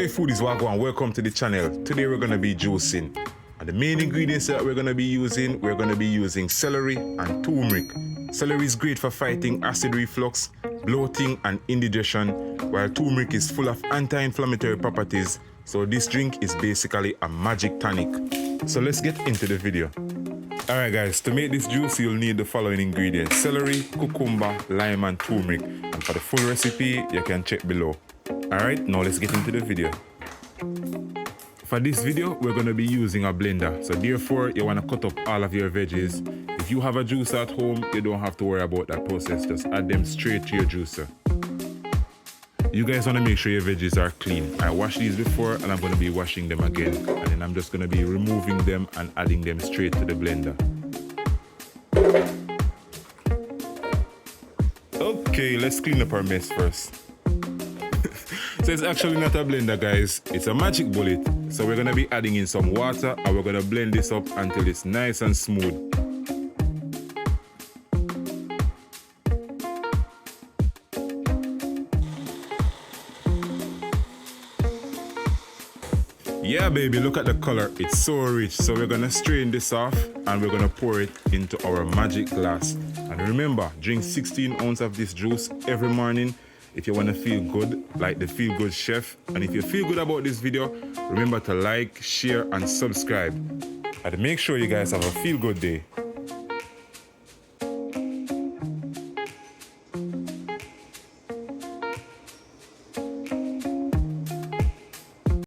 Hey foodies, welcome to the channel. Today we're going to be juicing. And the main ingredients that we're going to be using celery and turmeric. Celery is great for fighting acid reflux, bloating and indigestion, while turmeric is full of anti-inflammatory properties. So this drink is basically a magic tonic. So let's get into the video. Alright guys, to make this juice you'll need the following ingredients: celery, cucumber, lime and turmeric. And for the full recipe you can check below. Alright, now let's get into the video. For this video we're going to be using a blender, so therefore you want to cut up all of your veggies. If you have a juicer at home, you don't have to worry about that process, just add them straight to your juicer. You guys want to make sure your veggies are clean. I washed these before and I'm going to be washing them again, and then I'm just going to be removing them and adding them straight to the blender. Okay, let's clean up our mess first. So it's actually not a blender guys, it's a magic bullet. So we're going to be adding in some water and we're going to blend this up until it's nice and smooth. Yeah baby, look at the color, it's so rich. So we're gonna strain this off and we're gonna pour it into our magic glass. And remember, drink 16 ounces of this juice every morning if you wanna feel good, like the Feel Good Chef. And if you feel good about this video, remember to like, share and subscribe. And make sure you guys have a feel good day.